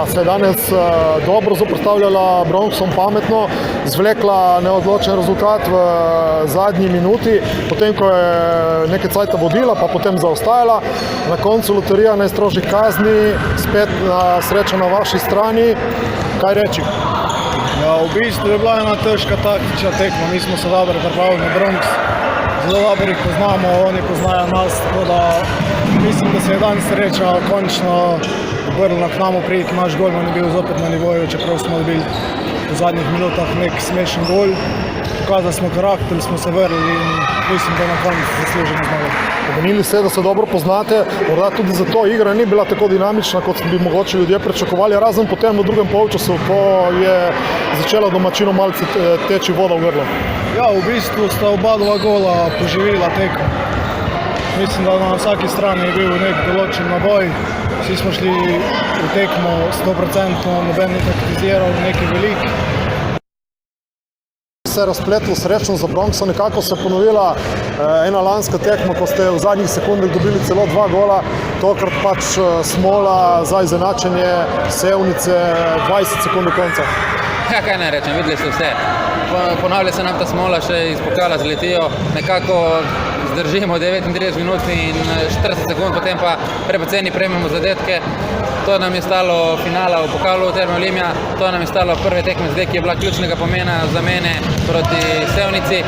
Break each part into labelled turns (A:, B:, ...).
A: se je danes dobro zoperstavljala Bronxom, pametno, zvlekla neodločen rezultat v zadnji minuti, potem ko je nekaj cajta vodila, pa potem zaostajala. Na koncu loterija najstrožjih kazni, spet sreča na vaši strani. Kaj reči?
B: Ja, v bistvu je bila ena težka taktična tekma, mi smo se dobro pripravili na Bronx, zelo dobro jih poznamo, oni poznajo nas, tako da mislim, da se je danes sreča končno obrnila k nam priti, naš golman je bil zopet na nivoju, čeprav smo dobili v zadnjih minutah nek smešen gol. Pokazali smo karakter, smo se vrli in mislim, da je na koncu zasluženo zmago.
A: Omenili ste, da se dobro poznate, morda tudi zato igra ni bila tako dinamična, kot bi mogoče ljudje pričakovali, razen potem v drugem polčasu, ko je začela domačino malce teči voda v grlo.
B: Ja, v bistvu sta oba dva gola poživila tekmo. Mislim, da na vsaki strani je bil nek določen naboj. Vsi smo šli v tekmo 100%, noben ni taktiziral, neki velik.
A: Se je razpletlo srečno za Bronxa, nekako se je ponovila ena lanska tekma, ko ste v zadnjih sekundah dobili celo 2 gola, tokrat pač smola za izenačenje Sevnice 20 sekund do konca.
C: Ja, kaj naj rečem, videli ste vse. Ponavlja se nam ta smola, še iz pokala zletijo, nekako zdržimo 39 minut in 40 sekund, potem pa prepoceni prejmemo zadetke. To nam je stalo finala v pokalu Terme Olimia, to nam je stalo prve tekme zdaj, ki je bila ključnega pomena za mene proti Sevnici.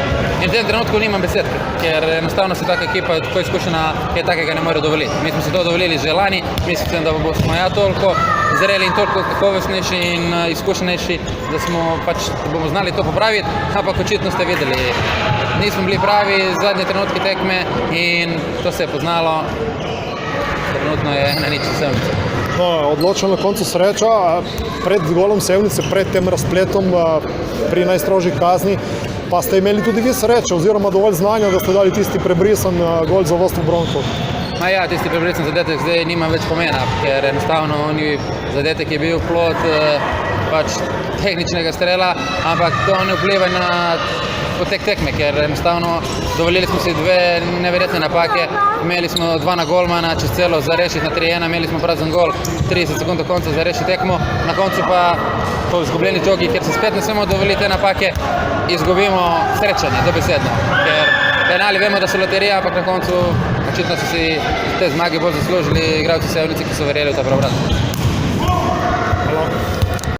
C: In v tem trenutku nimam besed, ker enostavno se taka ekipa tako izkušena, je takega ne more dovoliti. Mi smo se to dovolili že lani, mislim, da smo toliko zreli in toliko kakovostnejši in izkušenejši, da smo bomo znali to popraviti, ampak očitno ste videli, nismo bili pravi zadnje trenutke tekme in to se je poznalo, trenutno je na nič Sevnice.
A: No, odločila na koncu sreča, pred golom Sevnice, pred tem razpletom pri najstrožjih kazni, pa ste imeli tudi vi srečo oziroma dovolj znanja, da ste dali tisti prebrisan gol za vodstvo Bronxov.
C: Ja, tisti prebrisan zadetek zdaj nima več pomena, ker enostavno zadetek je bil plod tehničnega strela, ampak to ne vpliva na potek tekme, ker enostavno dovolili smo si 2 neverjetne napake, imeli smo 2 na golmana, čez celo za rešiti na 3-1, imeli smo prazen gol, 30 sekund do konca za rešiti tekmo, na koncu pa po izgubljeni žogi, ker se spet ne smemo dovoliti te napake, izgubimo srečanje, dobesedno, ker penali vemo, da so loterija, ampak na koncu očitno so si te zmage bolj zaslužili igralci Sevnice, ki so verjeli v ta preobrat.